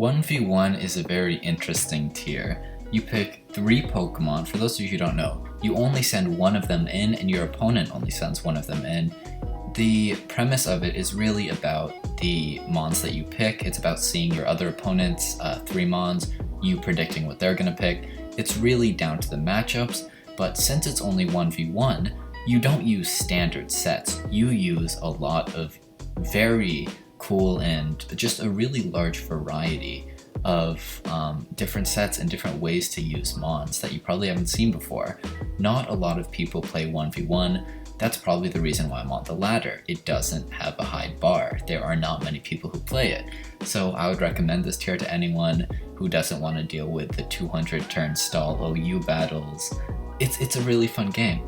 1v1 is a very interesting tier. You pick 3 Pokemon. For those of you who don't know, you only send one of them in and your opponent only sends one of them in. The premise of it is really about the mons that you pick. It's about seeing your other opponent's 3 mons, you predicting what they're gonna pick. It's really down to the matchups, but since it's only 1v1, you don't use standard sets. You use a lot of very cool and just a really large variety of different sets and different ways to use mons that you probably haven't seen before. Not a lot of people play 1v1. That's probably the reason why I'm on the ladder. It doesn't have a high bar. There are not many people who play it. So I would recommend this tier to anyone who doesn't want to deal with the 200 turn stall OU battles. It's a really fun game.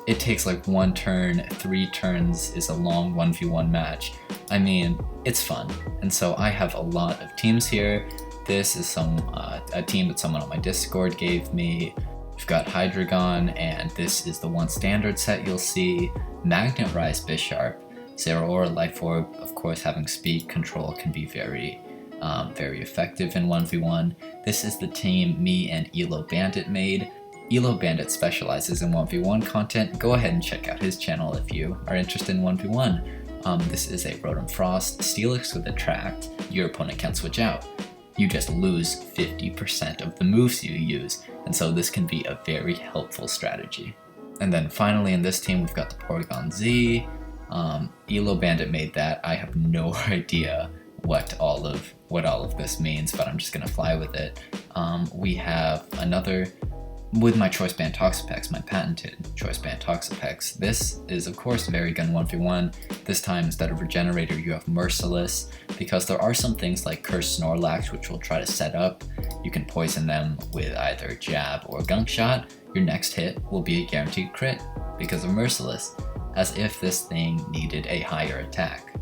It takes like 1 turn, 3 turns is a long 1v1 match. I mean, it's fun. And so I have a lot of teams here. This is a team that someone on my Discord gave me. We've got Hydreigon, and this is the 1 standard set you'll see. Magnet Rise Bisharp, Zeraora Life Orb. Of course, having speed control can be very effective in 1v1. This is the team me and Elo Bandit made. Elo Bandit specializes in 1v1 content. Go ahead and check out his channel if you are interested in 1v1. This is a Rotom Frost, Steelix with Attract. Your opponent can switch out. You just lose 50% of the moves you use, and so this can be a very helpful strategy. And then finally in this team we've got the Porygon Z. Elo Bandit made that. I have no idea what all of this means, but I'm just gonna fly with it. We have another with my Choice Band Toxapex, my patented Choice Band Toxapex. This is of course very good 1v1. This time instead of Regenerator you have Merciless, because there are some things like Curse Snorlax which will try to set up. You can poison them with either Jab or Gunk Shot. Your next hit will be a guaranteed crit because of Merciless, as if this thing needed a higher attack.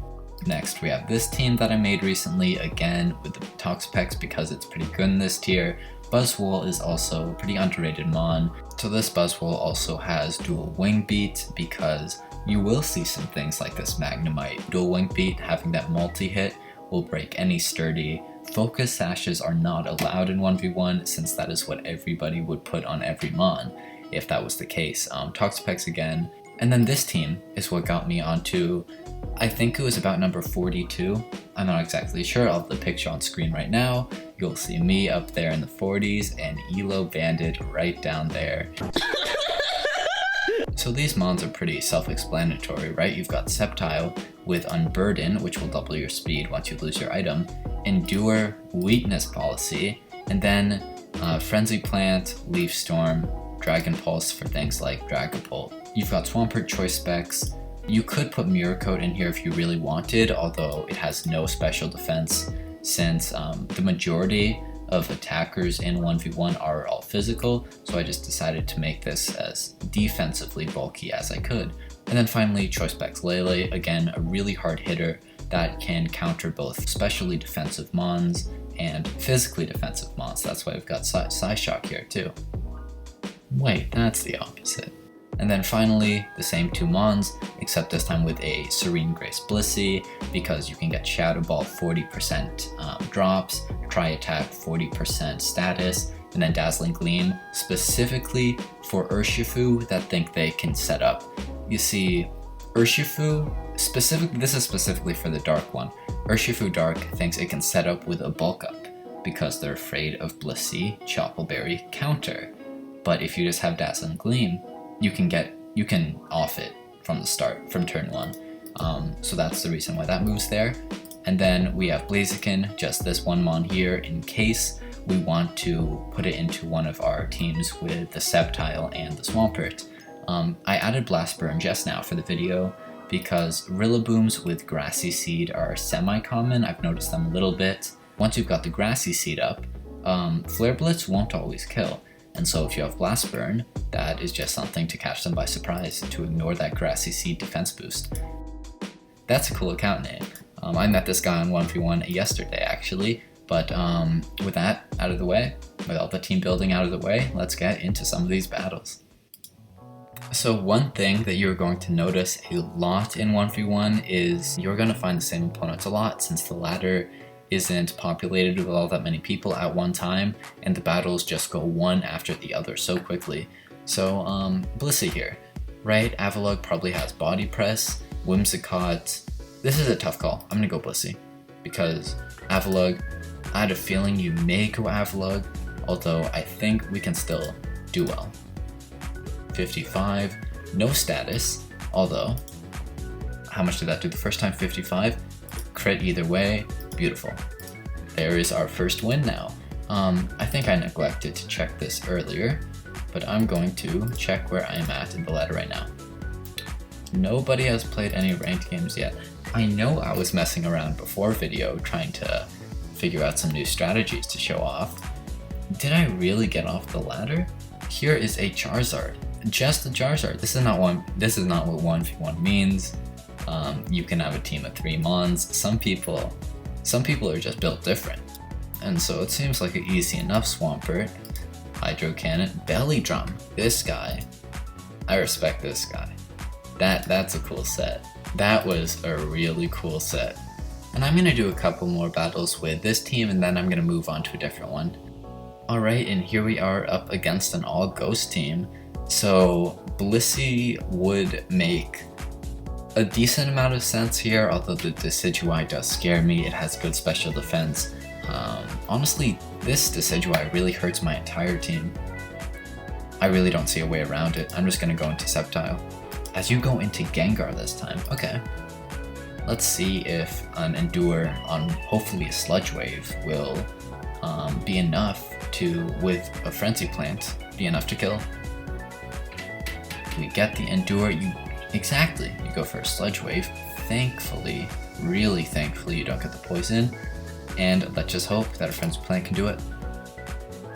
Next we have this team that I made recently, again with the Toxapex because it's pretty good in this tier. Buzzwole is also a pretty underrated mon. So this Buzzwole also has dual wing beat because you will see some things like this Magnemite. Dual wing beat, having that multi-hit, will break any sturdy. Focus sashes are not allowed in 1v1 since that is what everybody would put on every mon if that was the case. Toxapex again. And then this team is what got me onto, I think it was about number 42. I'm not exactly sure. I'll have the picture on screen right now. You'll see me up there in the 40s and Elo Bandit right down there. So these mons are pretty self-explanatory, right? You've got Sceptile with Unburden, which will double your speed once you lose your item, Endure, Weakness Policy, and then Frenzy Plant, Leaf Storm, Dragon Pulse for things like Dragapult. You've got Swampert Choice Specs. You could put Mirror Coat in here if you really wanted, although it has no special defense since the majority of attackers in 1v1 are all physical, so I just decided to make this as defensively bulky as I could. And then finally, Choice Specs Lele, again a really hard hitter that can counter both specially defensive mons and physically defensive mons. That's why we've got Psyshock here too. Wait, that's the opposite. And then finally, the same 2 mons, except this time with a Serene Grace Blissey, because you can get Shadow Ball 40% drops, Tri-Attack 40% status, and then Dazzling Gleam, specifically for Urshifu that think they can set up. You see, Urshifu, this is specifically for the Dark one. Urshifu Dark thinks it can set up with a Bulk Up, because they're afraid of Blissey, Choppleberry counter. But if you just have Dazzling Gleam, you can off it from the start, from turn 1. So that's the reason why that moves there. And then we have Blaziken, just this 1 mon here in case we want to put it into one of our teams with the Sceptile and the Swampert. I added Blast Burn just now for the video because Rillabooms with Grassy Seed are semi-common. I've noticed them a little bit. Once you've got the Grassy Seed up, Flare Blitz won't always kill. And so if you have Blast Burn, that is just something to catch them by surprise, to ignore that Grassy Seed defense boost. That's a cool account name. I met this guy on 1v1 yesterday actually, but with that out of the way, with all the team building out of the way, let's get into some of these battles. So one thing that you're going to notice a lot in 1v1 is you're going to find the same opponents a lot since the ladder isn't populated with all that many people at one time, and the battles just go one after the other so quickly. So, Blissey here, right? Avalugg probably has Body Press, Whimsicott. This is a tough call. I'm gonna go Blissey, because Avalugg, I had a feeling you may go Avalugg, although I think we can still do well. 55, no status, although, how much did that do the first time? 55, crit either way, beautiful. There is our first win now. I think I neglected to check this earlier, but I'm going to check where I'm at in the ladder right now. Nobody has played any ranked games yet. I know I was messing around before video trying to figure out some new strategies to show off. Did I really get off the ladder? Here is a Charizard. Just a Charizard. This is not what 1v1 means. You can have a team of 3 Mons. Some people are just built different. And so it seems like an easy enough Swampert. Hydro Cannon, Belly Drum. This guy. I respect this guy. That's a cool set. That was a really cool set. And I'm gonna do a couple more battles with this team, and then I'm gonna move on to a different one. Alright, and here we are up against an all ghost team. So Blissey would make a decent amount of sense here, although the Decidueye does scare me. It has good special defense. Honestly, this Decidueye really hurts my entire team. I really don't see a way around it. I'm just gonna go into Sceptile. As you go into Gengar this time, okay. Let's see if an Endure on hopefully a Sludge Wave will be enough to, with a Frenzy Plant, be enough to kill. We get the Endure, you go for a Sludge Wave. Thankfully, really thankfully, you don't get the poison. And let's just hope that a Frenzy Plant can do it.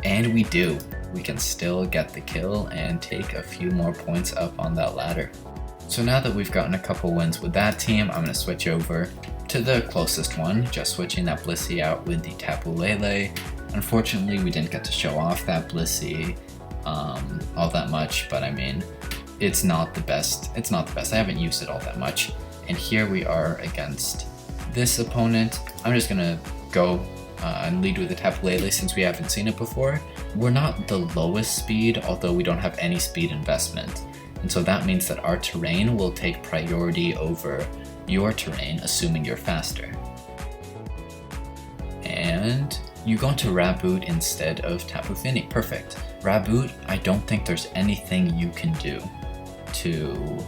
And we do. We can still get the kill and take a few more points up on that ladder. So now that we've gotten a couple wins with that team, I'm going to switch over to the closest one, just switching that Blissey out with the Tapu Lele. Unfortunately, we didn't get to show off that Blissey all that much, but I mean, it's not the best. It's not the best. I haven't used it all that much. And here we are against this opponent. I'm just going to go and lead with the Tapu Lele since we haven't seen it before. We're not the lowest speed, although we don't have any speed investment. And so that means that our terrain will take priority over your terrain, assuming you're faster. And you go into Raboot instead of Tapu Fini. Perfect. Raboot, I don't think there's anything you can do to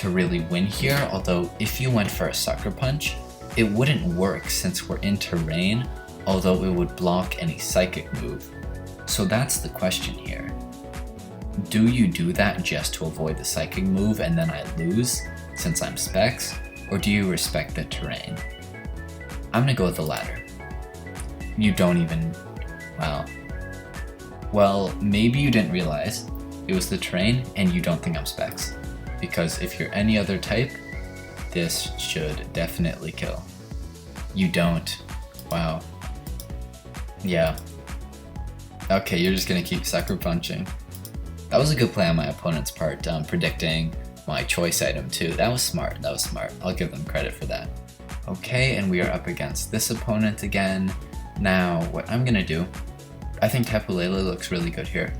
really win here, although if you went for a Sucker Punch, it wouldn't work since we're in terrain, although it would block any Psychic move. So that's the question here. Do you do that just to avoid the Psychic move and then I lose since I'm Specs, or do you respect the terrain? I'm gonna go with the latter. You don't even, well, maybe you didn't realize it was the terrain and you don't think I'm Specs, because if you're any other type, this should definitely kill. You don't. Wow. Yeah. Okay, you're just gonna keep Sucker Punching. That was a good play on my opponent's part, predicting my choice item too. That was smart, I'll give them credit for that. Okay, and we are up against this opponent again. Now, what I'm gonna do, I think Tapu Lele looks really good here.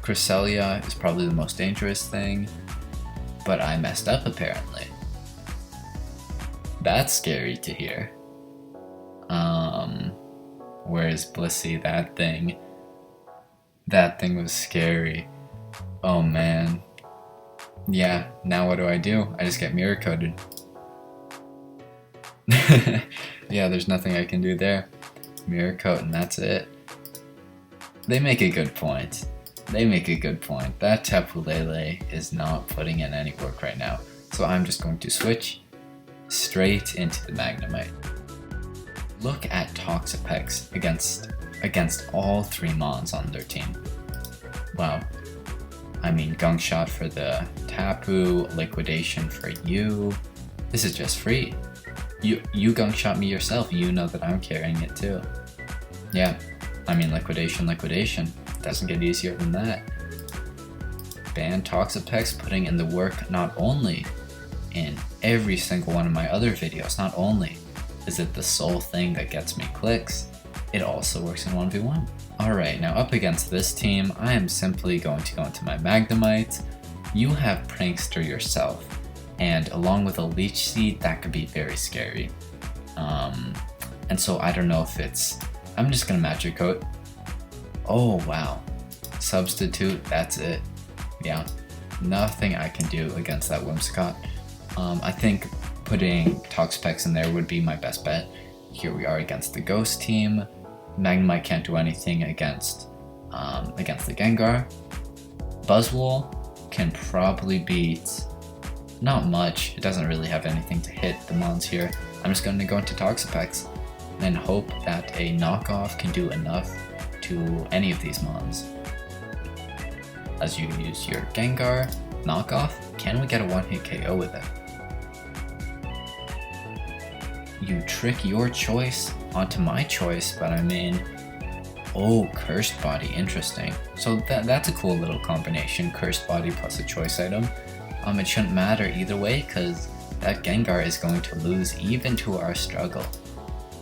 Cresselia is probably the most dangerous thing, but I messed up apparently. That's scary to hear. Where's Blissey? That thing was scary. Oh man. Yeah, now what do? I just get Mirror Coated. Yeah, there's nothing I can do there. Mirror Coat and that's it. They make a good point. That Tapu Lele is not putting in any work right now. So I'm just going to switch straight into the Magnemite. Look at Toxapex against all 3 Mons on their team. Wow. I mean, Gunk Shot for the Tapu, Liquidation for you. This is just free. You Gunk Shot me yourself, you know that I'm carrying it too. Yeah, I mean, Liquidation. Doesn't get easier than that. Ban Toxapex, putting in the work not only in every single one of my other videos, not only Is it the soul thing that gets me clicks? It also works in 1v1. Alright, now up against this team, I am simply going to go into my Magnemite. You have Prankster yourself, and along with a Leech Seed, that could be very scary. And so I don't know if it's... I'm just gonna Magic Coat. Oh wow. Substitute, that's it. Yeah, nothing I can do against that Whimsicott. I think putting Toxapex in there would be my best bet. Here we are against the Ghost team. Magnemite can't do anything against the Gengar. Buzzwole can probably beat, not much, it doesn't really have anything to hit the mons here. I'm just going to go into Toxapex and hope that a knockoff can do enough to any of these mons. As you use your Gengar knockoff, can we get a one-hit KO with it? You trick your choice onto my choice, but I mean, oh, Cursed Body, interesting. So that's a cool little combination, Cursed Body plus a choice item. It shouldn't matter either way, because that Gengar is going to lose even to our struggle.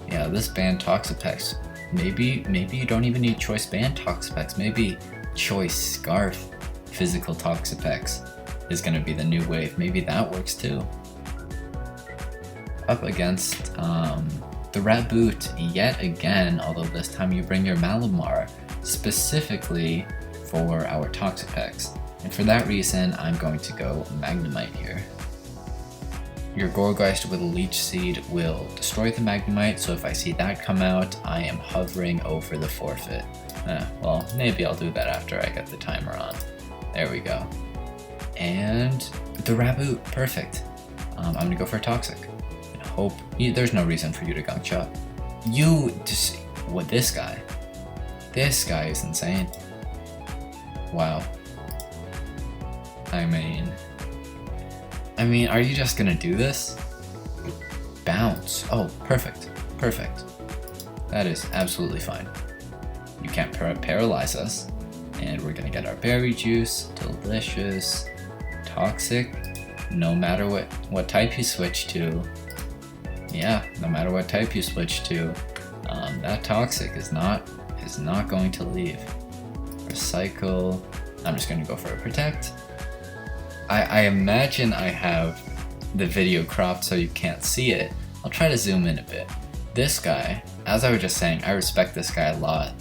Yeah, this banned Toxapex, maybe you don't even need choice banned Toxapex, maybe choice Scarf physical Toxapex is going to be the new wave, maybe that works too. Up against the Raboot yet again, although this time you bring your Malamar specifically for our Toxapex. And for that reason, I'm going to go Magnemite here. Your Gourgeist with a Leech Seed will destroy the Magnemite, so if I see that come out, I am hovering over the forfeit. Well, maybe I'll do that after I get the timer on. There we go. And the Raboot, perfect. I'm gonna go for a Toxic. Hope there's no reason for you to Gunk Shot. You just what this guy is insane. Wow. I mean, are you just gonna do this? Bounce. Oh, perfect. That is absolutely fine. You can't paralyze us, and we're gonna get our berry juice. Delicious. Toxic. No matter what type you switch to. Yeah, no matter what type you switch to, that Toxic is not going to leave. Recycle. I'm just going to go for a Protect. I imagine I have the video cropped so you can't see it. I'll try to zoom in a bit. This guy, as I was just saying, I respect this guy a lot.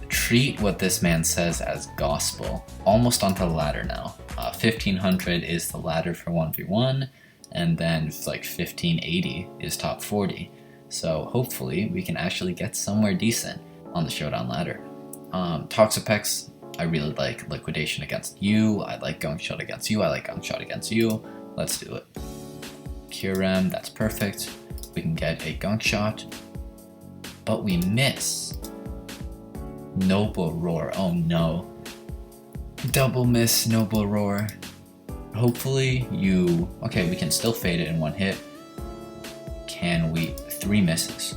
Treat what this man says as gospel. Almost onto the ladder now. 1500 is the ladder for 1v1. And then like 1580 is top 40. So hopefully we can actually get somewhere decent on the Showdown ladder. Toxapex, I really like Liquidation against you. I like Gunk Shot against you. I like Gunk Shot against you. Let's do it. Kyurem, that's perfect. We can get a Gunk Shot. But we miss. Noble Roar, oh no. Double miss Noble Roar. Hopefully okay, we can still fade it in one hit. Can we? 3 misses.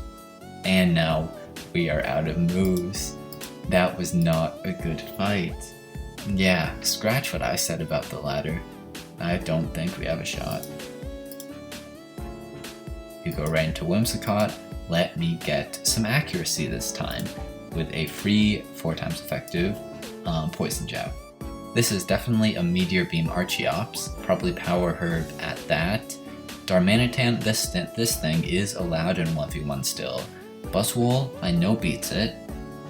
And now we are out of moves. That was not a good fight. Yeah, scratch what I said about the ladder. I don't think we have a shot. You go right into Whimsicott. Let me get some accuracy this time with a free 4x effective Poison Jab. This is definitely a Meteor Beam Archeops, probably Power Herb at that. Darmanitan, this thing is allowed in 1v1 still. Buzzwole, I know beats it.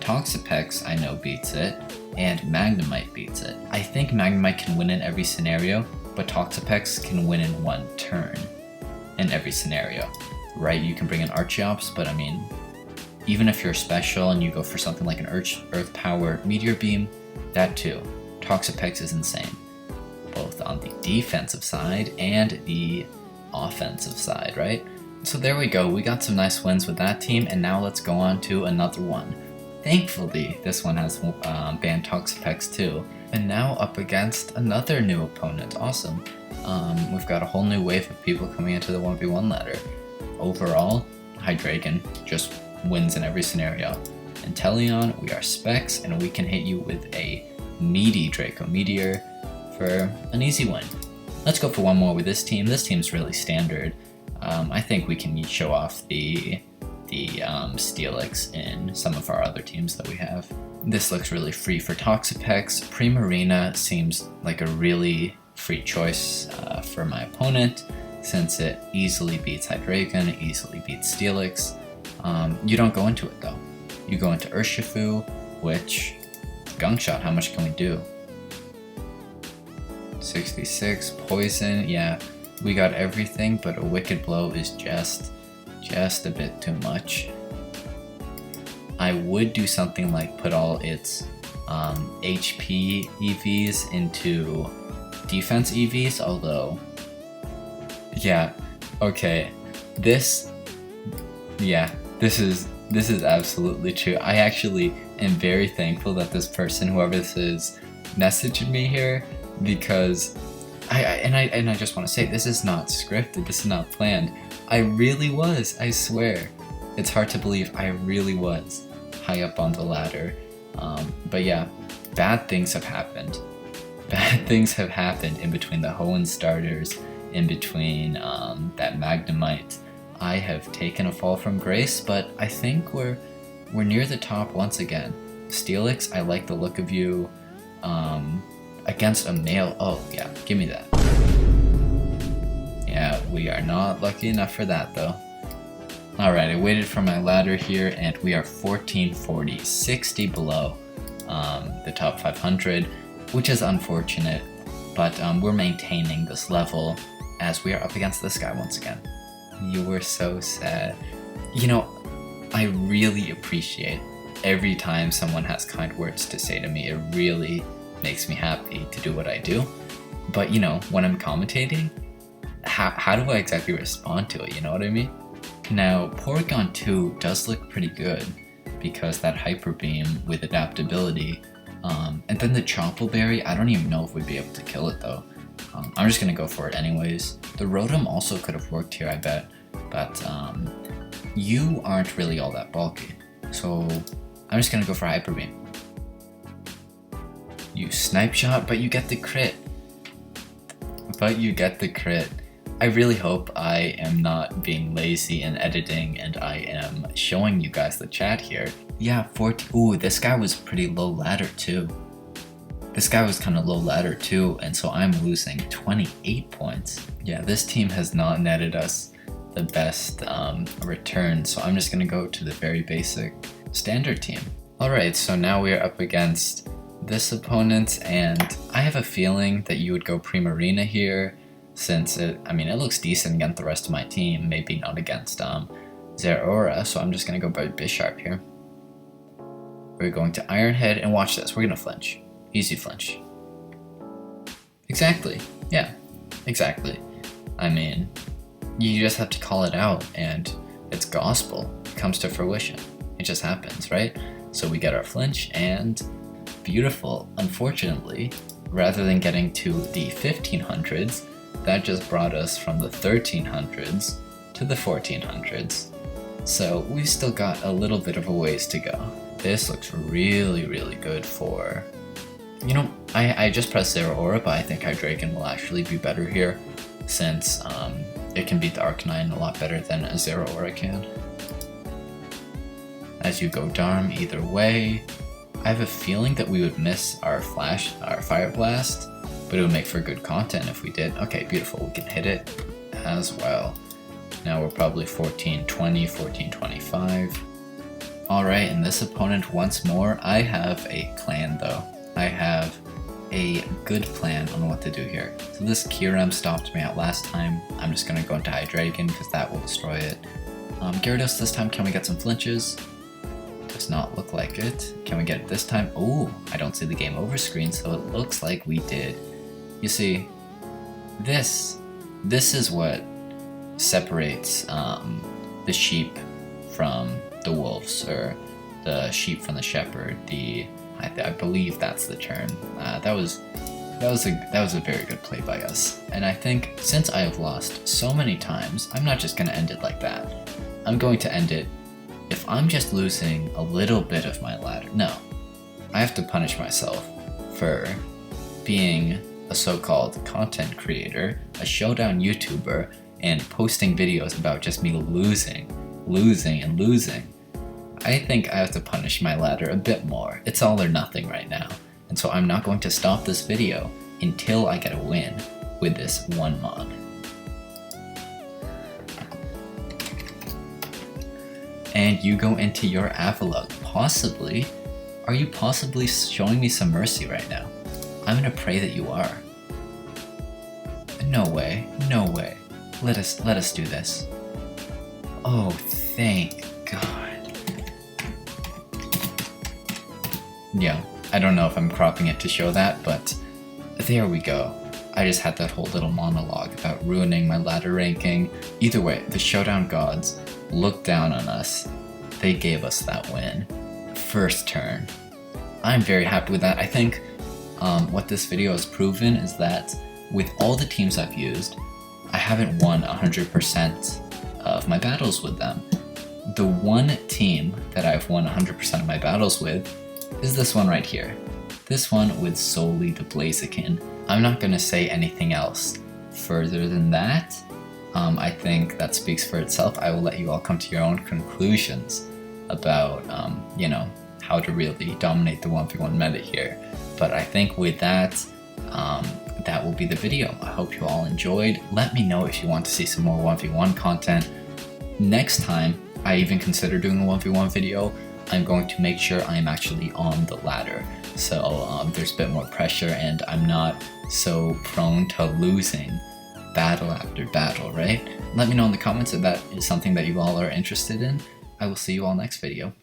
Toxapex, I know beats it. And Magnemite beats it. I think Magnemite can win in every scenario, but Toxapex can win in one turn in every scenario. Right, you can bring in Archeops, but even if you're special and you go for something like an Earth Power Meteor Beam, that too. Toxapex is insane, both on the defensive side and the offensive side, right? So there we go, we got some nice wins with that team, and now let's go on to another one. Thankfully, this one has banned Toxapex too. And now up against another new opponent, awesome. We've got a whole new wave of people coming into the 1v1 ladder. Overall, Hydreigon just wins in every scenario. Inteleon, we are Specs, and we can hit you with a meaty Draco Meteor for an easy win. Let's go for one more with this team. This team's really standard. I think we can show off the Steelix in some of our other teams that we have. This looks really free for Toxapex. Primarina seems like a really free choice for my opponent, since it easily beats Hydreigon, it easily beats Steelix. You don't go into it though. You go into Urshifu, which, Gunk Shot, how much can we do? 66, Poison, yeah, we got everything, but a Wicked Blow is just a bit too much. I would do something like put all its HP EVs into defense EVs, although, yeah, okay, this is absolutely true. I actually am very thankful that this person, whoever this is, messaged me here, because I just want to say, this is not scripted, this is not planned. I really was, I swear. It's hard to believe I really was high up on the ladder. But yeah, bad things have happened. Bad things have happened in between the Hoenn starters, in between that Magnemite. I have taken a fall from grace, but I think we're near the top once again. Steelix, I like the look of you. Against a male, oh yeah, give me that. Yeah, we are not lucky enough for that though. Alright, I waited for my ladder here, and we are 1440, 60 below the top 500, which is unfortunate, but we're maintaining this level as we are up against this guy once again. You were so sad. You know, I really appreciate every time someone has kind words to say to me. It really makes me happy to do what I do. But you know, when I'm commentating, how do I exactly respond to it, you know what I mean? Now, Porygon 2 does look pretty good, because that Hyper Beam with adaptability, and then the Chople Berry, I don't even know if we'd be able to kill it though. I'm just gonna go for it anyways. The Rotom also could have worked here, I bet, but you aren't really all that bulky, so I'm just gonna go for Hyper Beam. You Snipe Shot, but you get the crit. I really hope I am not being lazy in editing and I am showing you guys the chat here. Yeah, 14. Ooh, this guy was pretty low ladder too. This guy was kind of low ladder too, and so I'm losing 28 points. Yeah, this team has not netted us the best return, so I'm just gonna go to the very basic standard team. Alright, so now we are up against this opponent, and I have a feeling that you would go Primarina here, since it looks decent against the rest of my team, maybe not against Zeraora, so I'm just gonna go by Bisharp here. We're going to Iron Head, and watch this, we're gonna flinch. Easy flinch. Exactly, yeah, exactly. I mean, you just have to call it out, and it's gospel. It comes to fruition. It just happens, right? So we get our flinch, and beautiful. Unfortunately, rather than getting to the 1500s, that just brought us from the 1300s to the 1400s. So we've still got a little bit of a ways to go. This looks really, really good for... You know, I just pressed Zeraora, but I think Hydreigon will actually be better here, since it can beat the Arcanine a lot better than a Zeraora can. As you go Darm either way, I have a feeling that we would miss our Fire Blast, but it would make for good content if we did. Okay, beautiful, we can hit it as well. Now we're probably 1420, 1425. Alright, and this opponent once more, I have a plan though. I have a good plan on what to do here. So this Kyurem stopped me out last time. I'm just gonna go into Hydreigon because that will destroy it. Gyarados this time, can we get some flinches? Does not look like it. Can we get it this time? Oh, I don't see the game over screen, so it looks like we did. You see, this is what separates the sheep from the wolves, or the sheep from the shepherd. I believe that's the term. That was a very good play by us. And I think since I have lost so many times, I'm not just gonna end it like that. I'm going to end it if I'm just losing a little bit of my ladder. No, I have to punish myself for being a so-called content creator, a showdown YouTuber, and posting videos about just me losing, and losing, I think I have to punish my ladder a bit more. It's all or nothing right now. And so I'm not going to stop this video until I get a win with this one mod. And you go into your Avalug. Possibly. Are you possibly showing me some mercy right now? I'm gonna pray that you are. No way. No way. Let us do this. Oh, thank God. Yeah, I don't know if I'm cropping it to show that, but there we go. I just had that whole little monologue about ruining my ladder ranking. Either way, the Showdown gods looked down on us. They gave us that win. First turn. I'm very happy with that. I think what this video has proven is that with all the teams I've used, I haven't won 100% of my battles with them. The one team that I've won 100% of my battles with is this one right here. This one with solely the Blaziken. I'm not going to say anything else further than that. I think that speaks for itself. I will let you all come to your own conclusions about, you know, how to really dominate the 1v1 meta here. But I think with that, that will be the video. I hope you all enjoyed. Let me know if you want to see some more 1v1 content. Next time I even consider doing a 1v1 video, I'm going to make sure I'm actually on the ladder. So there's a bit more pressure and I'm not so prone to losing battle after battle, right? Let me know in the comments if that is something that you all are interested in. I will see you all next video.